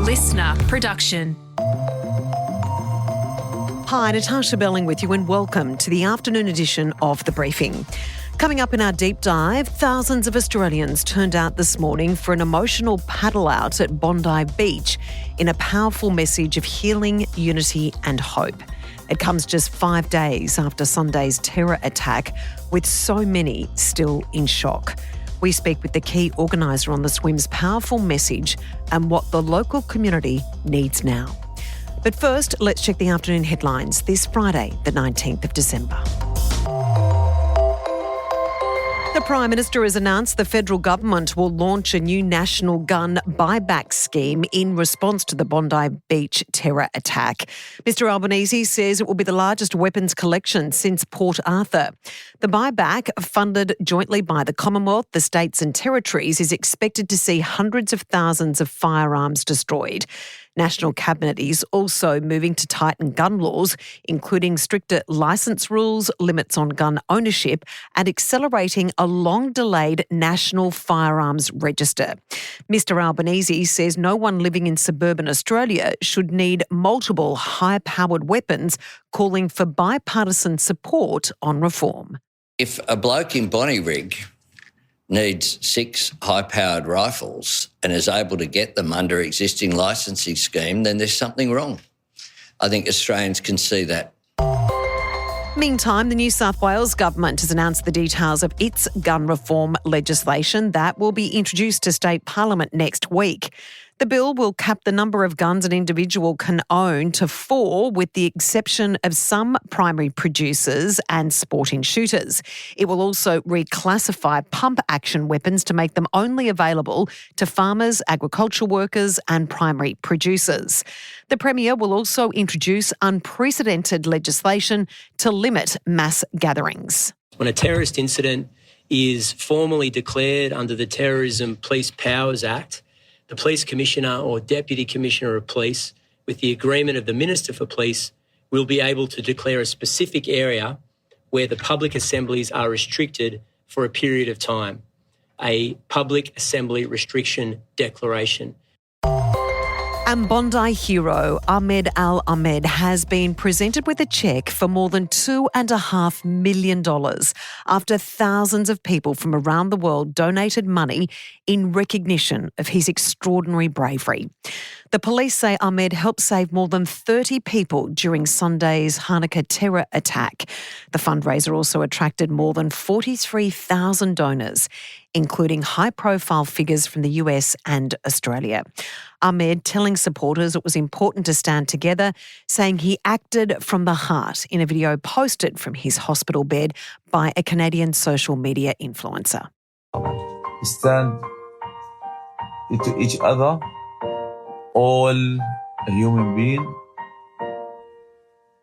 listener production. Hi, Natarsha Belling with you and welcome to the afternoon edition of The Briefing. Coming up in our deep dive, thousands of Australians turned out this morning for an emotional paddle out at Bondi Beach in a powerful message of healing, unity and hope. It comes just 5 days after Sunday's terror attack, with so many still in shock. We speak with the key organiser on the swim's powerful message and what the local community needs now. But first, let's check the afternoon headlines this Friday, the 19th of December. The Prime Minister has announced the federal government will launch a new national gun buyback scheme in response to the Bondi Beach terror attack. Mr Albanese says it will be the largest weapons collection since Port Arthur. The buyback, funded jointly by the Commonwealth, the states and territories, is expected to see hundreds of thousands of firearms destroyed. National Cabinet is also moving to tighten gun laws, including stricter licence rules, limits on gun ownership, and accelerating a long-delayed national firearms register. Mr Albanese says no one living in suburban Australia should need multiple high-powered weapons, calling for bipartisan support on reform. If a bloke in Bonnyrigg needs 6 high-powered rifles and is able to get them under existing licensing scheme, then there's something wrong. I think Australians can see that. Meantime, the New South Wales Government has announced the details of its gun reform legislation that will be introduced to state parliament next week. The bill will cap the number of guns an individual can own to 4, with the exception of some primary producers and sporting shooters. It will also reclassify pump-action weapons to make them only available to farmers, agricultural workers and primary producers. The Premier will also introduce unprecedented legislation to limit mass gatherings. When a terrorist incident is formally declared under the Terrorism Police Powers Act, the Police Commissioner or Deputy Commissioner of Police, with the agreement of the Minister for Police, will be able to declare a specific area where the public assemblies are restricted for a period of time, a public assembly restriction declaration. And Bondi hero Ahmed al-Ahmed has been presented with a cheque for more than $2.5 million after thousands of people from around the world donated money in recognition of his extraordinary bravery. The police say Ahmed helped save more than 30 people during Sunday's Hanukkah terror attack. The fundraiser also attracted more than 43,000 donors, including high-profile figures from the US and Australia. Ahmed telling supporters it was important to stand together, saying he acted from the heart in a video posted from his hospital bed by a Canadian social media influencer. Stand to each other, all a human being,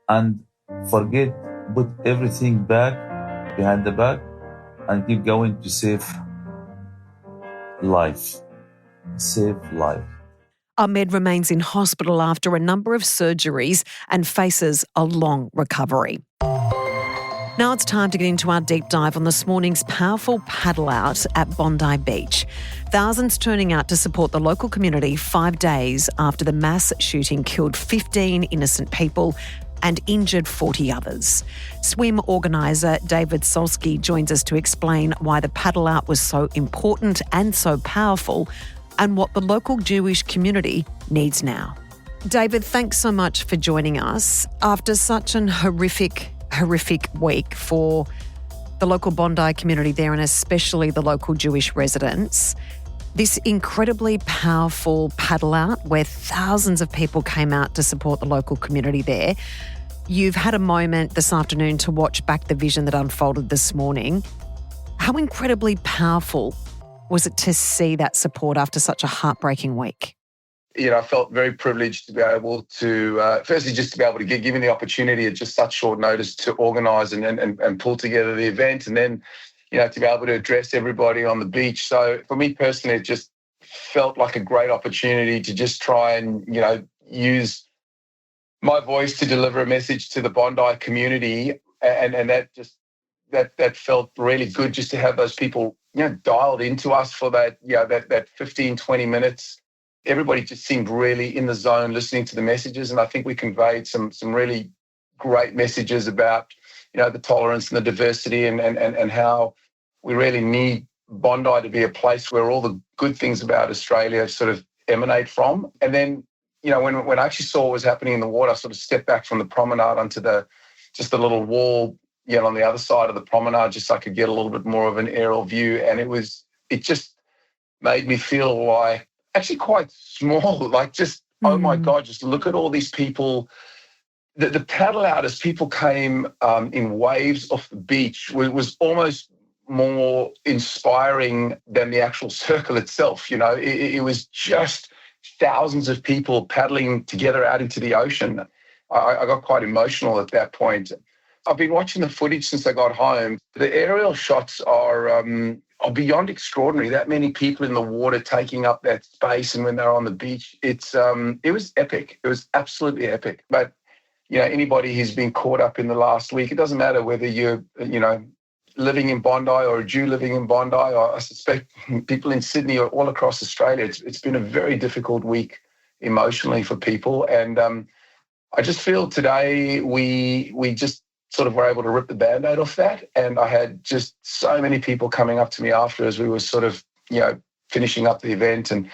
and put everything back behind the back and keep going to save life. Ahmed remains in hospital after a number of surgeries and faces a long recovery. Now it's time to get into our deep dive on this morning's powerful paddle out at Bondi Beach. Thousands turning out to support the local community 5 days after the mass shooting killed 15 innocent people and injured 40 others. Swim organiser David Solsky joins us to explain why the paddle out was so important and so powerful and what the local Jewish community needs now. David, thanks so much for joining us. After such an horrific week for the local Bondi community there and especially the local Jewish residents, this incredibly powerful paddle out where thousands of people came out to support the local community there. You've had a moment this afternoon to watch back the vision that unfolded this morning. How incredibly powerful was it to see that support after such a heartbreaking week? I felt very privileged to be able to, firstly, just to be able to get given the opportunity at just such short notice to organise and pull together the event, and then, to be able to address everybody on the beach. So for me personally, it just felt like a great opportunity to just try and, use my voice to deliver a message to the Bondi community, and that felt really good just to have those people, dialed into us for that, that 15, 20 minutes everybody just seemed really in the zone listening to the messages. And I think we conveyed some really great messages about, the tolerance and the diversity and how we really need Bondi to be a place where all the good things about Australia sort of emanate from. And then, when I actually saw what was happening in the water, I sort of stepped back from the promenade onto just the little wall, on the other side of the promenade, just so I could get a little bit more of an aerial view. And it just made me feel like actually quite small, like just, oh my God, just look at all these people. The paddle out as people came in waves off the beach was almost more inspiring than the actual circle itself. It was just thousands of people paddling together out into the ocean. I got quite emotional at that point. I've been watching the footage since I got home. The aerial shots are beyond extraordinary. That many people in the water taking up that space, and when they're on the beach, it was epic. It was absolutely epic. But anybody who's been caught up in the last week, it doesn't matter whether you're, living in Bondi or a Jew living in Bondi, or I suspect people in Sydney or all across Australia. It's been a very difficult week emotionally for people. And I just feel today we just sort of were able to rip the Band-Aid off that. And I had just so many people coming up to me after as we were sort of, finishing up the event and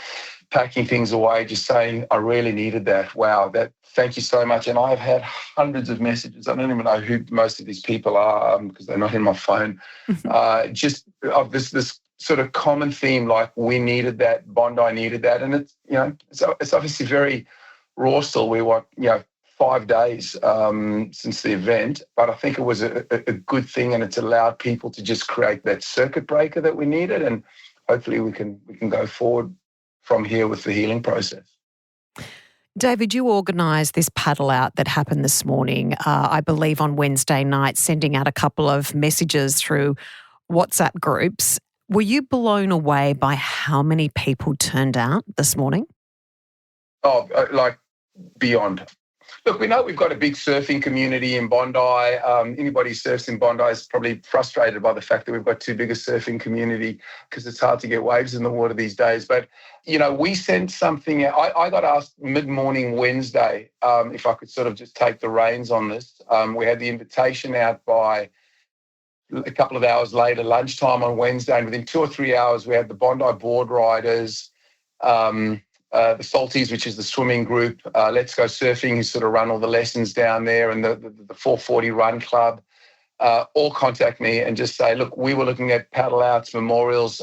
packing things away, just saying, I really needed that. Wow, thank you so much. And I've had hundreds of messages. I don't even know who most of these people are because they're not in my phone. Just of this sort of common theme, like we needed that, Bondi needed that. And it's obviously very raw still. We want, 5 days since the event, but I think it was a good thing, and it's allowed people to just create that circuit breaker that we needed. And hopefully we can go forward from here with the healing process. David, you organised this paddle out that happened this morning, I believe on Wednesday night, sending out a couple of messages through WhatsApp groups. Were you blown away by how many people turned out this morning? Oh, like beyond. Look, we know we've got a big surfing community in Bondi. Anybody who surfs in Bondi is probably frustrated by the fact that we've got too big a surfing community because it's hard to get waves in the water these days. But, we sent something out. I got asked mid-morning Wednesday if I could sort of just take the reins on this. We had the invitation out by a couple of hours later, lunchtime on Wednesday, and within 2 or 3 hours, we had the Bondi board riders, the Salties, which is the swimming group, Let's Go Surfing, who sort of run all the lessons down there, and the 440 Run Club, all contact me and just say, look, we were looking at paddle outs, memorials.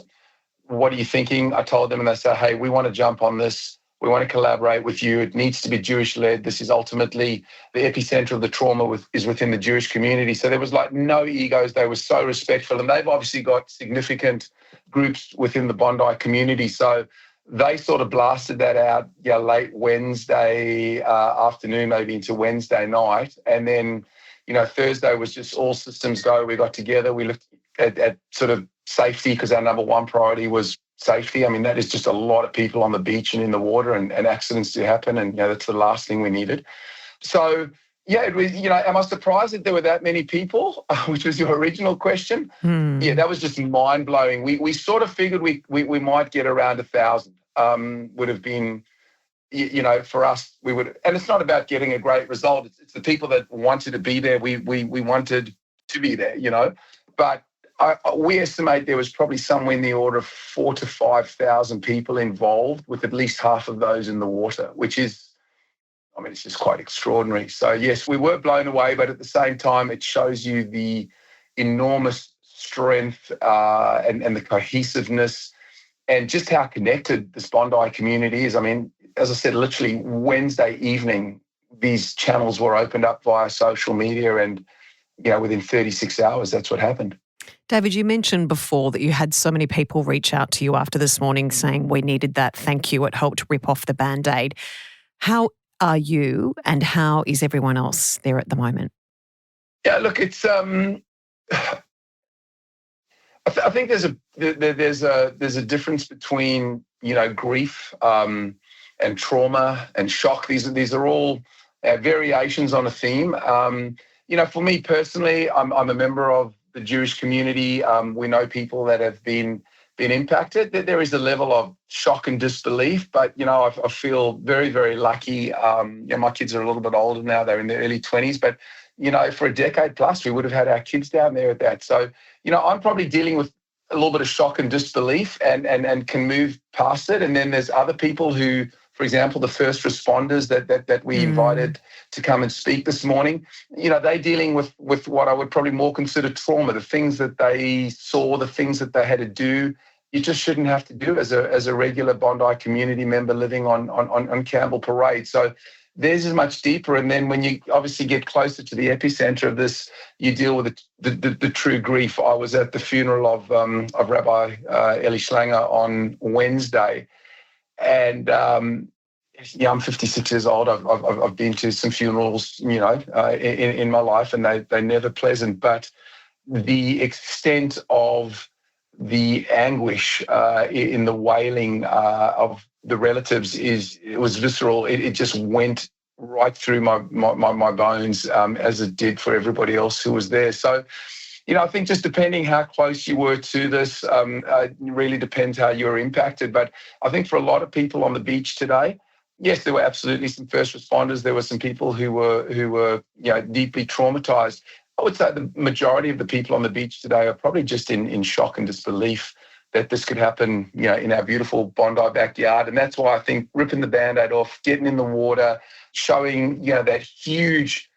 What are you thinking? I told them, and they said, hey, we want to jump on this. We want to collaborate with you. It needs to be Jewish-led. This is ultimately the epicenter of the trauma is within the Jewish community. So there was like no egos. They were so respectful, and they've obviously got significant groups within the Bondi community. So they sort of blasted that out late Wednesday afternoon, maybe into Wednesday night. And then, Thursday was just all systems go. We got together. We looked at sort of safety because our number one priority was safety. I mean, that is just a lot of people on the beach and in the water and accidents do happen. And, that's the last thing we needed. So, yeah, it was, am I surprised that there were that many people, which was your original question? Yeah, that was just mind-blowing. We sort of figured we might get around 1,000. Would have been, for us, we would, and it's not about getting a great result. It's the people that wanted to be there. We wanted to be there, but we estimate there was probably somewhere in the order of 4,000 to 5,000 people involved, with at least half of those in the water, which is, it's just quite extraordinary. So yes, we were blown away, but at the same time, it shows you the enormous strength and the cohesiveness and just how connected this Bondi community is. I mean, as I said, literally Wednesday evening, these channels were opened up via social media, and within 36 hours, that's what happened. David, you mentioned before that you had so many people reach out to you after this morning saying we needed that, thank you, it helped rip off the Band-Aid. How are you and how is everyone else there at the moment? Yeah, look, it's I think there's a difference between grief and trauma and shock. These are all variations on a theme. For me personally, I'm a member of the Jewish community. We know people that have been been impacted. There is a level of shock and disbelief, but, I feel very, very lucky. My kids are a little bit older now. They're in their early 20s, but, for a decade plus, we would have had our kids down there at that. So, I'm probably dealing with a little bit of shock and disbelief and can move past it. And then there's other people who, for example, the first responders that we invited to come and speak this morning, they're dealing with what I would probably more consider trauma, the things that they saw, the things that they had to do. You just shouldn't have to do as a regular Bondi community member living on Campbell Parade. So theirs is much deeper. And then when you obviously get closer to the epicenter of this, you deal with the true grief. I was at the funeral of Rabbi Eli Schlanger on Wednesday. And I'm 56 years old. I've been to some funerals, in my life, and they're never pleasant. But the extent of the anguish in the wailing of the relatives it was visceral. It just went right through my bones, as it did for everybody else who was there. So, I think just depending how close you were to this, it really depends how you were impacted. But I think for a lot of people on the beach today, yes, there were absolutely some first responders. There were some people who were deeply traumatized. I would say the majority of the people on the beach today are probably just in shock and disbelief that this could happen, in our beautiful Bondi backyard. And that's why I think ripping the Band-Aid off, getting in the water, showing, that huge,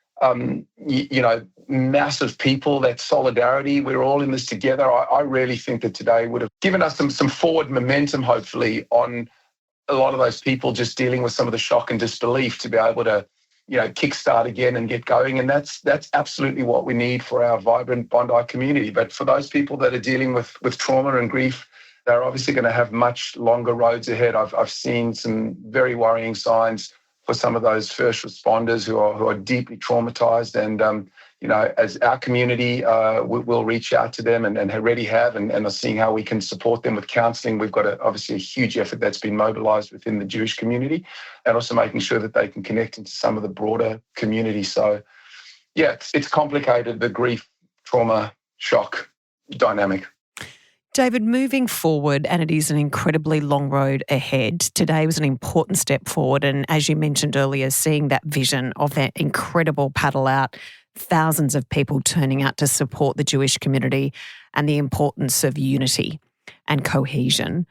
massive people, that solidarity, we're all in this together. I really think that today would have given us some forward momentum, hopefully, on a lot of those people just dealing with some of the shock and disbelief to be able to, kickstart again and get going. And that's absolutely what we need for our vibrant Bondi community. But for those people that are dealing with trauma and grief, they're obviously going to have much longer roads ahead. I've seen some very worrying signs for some of those first responders who are deeply traumatized. And, as our community, we'll reach out to them and already have and are seeing how we can support them with counselling. We've got obviously a huge effort that's been mobilised within the Jewish community and also making sure that they can connect into some of the broader community. So, yeah, it's complicated, the grief, trauma, shock dynamic. David, moving forward, and it is an incredibly long road ahead, today was an important step forward. And as you mentioned earlier, seeing that vision of that incredible paddle out, thousands of people turning out to support the Jewish community and the importance of unity and cohesion.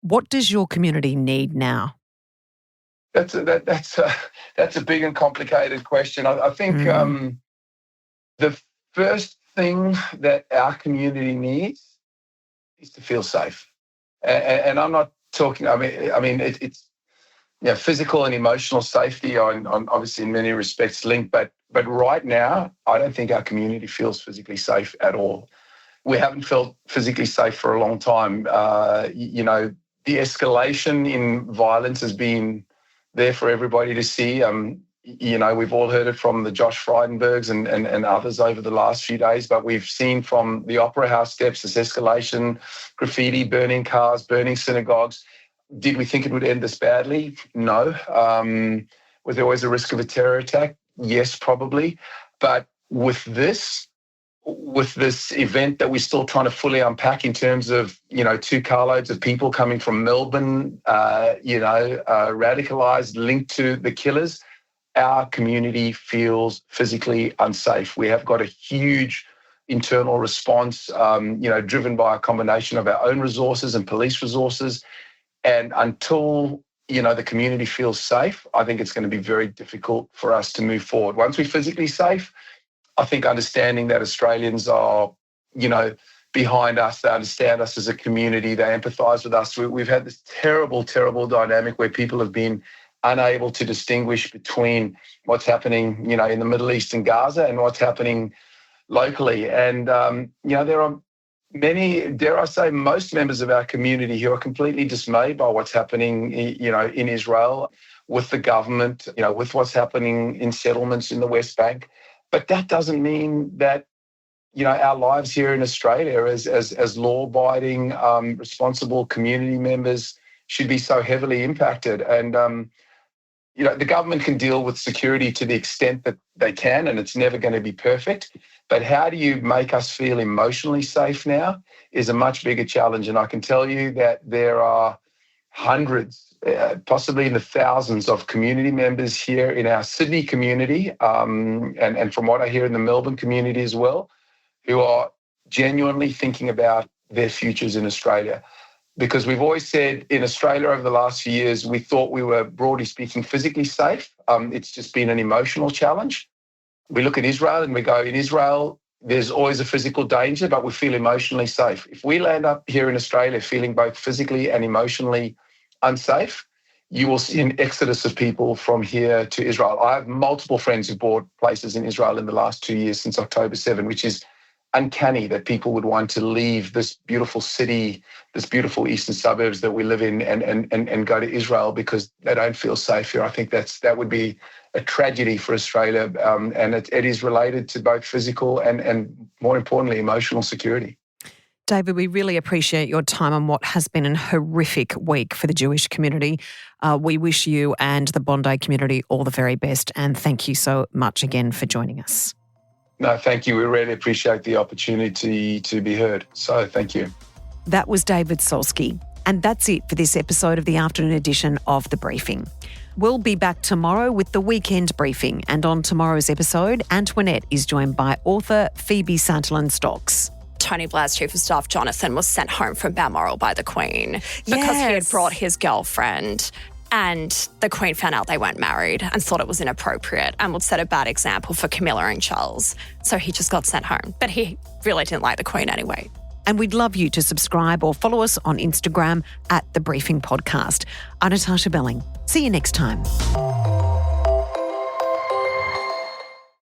What does your community need now? That's a big and complicated question. I think the first thing that our community needs is to feel safe. And I'm not talking, it's physical and emotional safety on obviously in many respects linked, but right now, I don't think our community feels physically safe at all. We haven't felt physically safe for a long time. The escalation in violence has been there for everybody to see. We've all heard it from the Josh Frydenbergs and others over the last few days, but we've seen from the Opera House steps this escalation, graffiti, burning cars, burning synagogues. Did we think it would end this badly? No. Was there always a risk of a terror attack? Yes, probably. But with this event that we're still trying to fully unpack in terms of, 2 carloads of people coming from Melbourne, radicalized, linked to the killers, our community feels physically unsafe. We have got a huge internal response, driven by a combination of our own resources and police resources. And until, the community feels safe, I think it's going to be very difficult for us to move forward. Once we're physically safe, I think understanding that Australians are, behind us, they understand us as a community, they empathise with us. We've had this terrible, terrible dynamic where people have been unable to distinguish between what's happening, in the Middle East and Gaza and what's happening locally. And, there are many, dare I say, most members of our community who are completely dismayed by what's happening, in Israel, with the government, with what's happening in settlements in the West Bank. But that doesn't mean that, our lives here in Australia as law-abiding, responsible community members should be so heavily impacted. And The government can deal with security to the extent that they can, and it's never going to be perfect. But how do you make us feel emotionally safe now is a much bigger challenge. And I can tell you that there are hundreds, possibly in the thousands of community members here in our Sydney community, and from what I hear in the Melbourne community as well, who are genuinely thinking about their futures in Australia. Because we've always said in Australia over the last few years, we thought we were, broadly speaking, physically safe. It's just been an emotional challenge. We look at Israel and we go, in Israel, there's always a physical danger, but we feel emotionally safe. If we land up here in Australia feeling both physically and emotionally unsafe, you will see an exodus of people from here to Israel. I have multiple friends who bought places in Israel in the last 2 years since October 7, which is uncanny that people would want to leave this beautiful city, this beautiful eastern suburbs that we live in and go to Israel because they don't feel safe here. I think that would be a tragedy for Australia, and it is related to both physical and more importantly, emotional security. David, we really appreciate your time on what has been a horrific week for the Jewish community. We wish you and the Bondi community all the very best, and thank you so much again for joining us. No, thank you. We really appreciate the opportunity to be heard. So thank you. That was David Solsky. And that's it for this episode of the afternoon edition of The Briefing. We'll be back tomorrow with the weekend briefing. And on tomorrow's episode, Antoinette is joined by author Phoebe Sutherland-Stocks. Tony Blair's Chief of Staff, Jonathan, was sent home from Balmoral by the Queen because he had brought his girlfriend. And the Queen found out they weren't married and thought it was inappropriate and would set a bad example for Camilla and Charles. So he just got sent home. But he really didn't like the Queen anyway. And we'd love you to subscribe or follow us on Instagram @The Briefing Podcast. I'm Natarsha Belling. See you next time.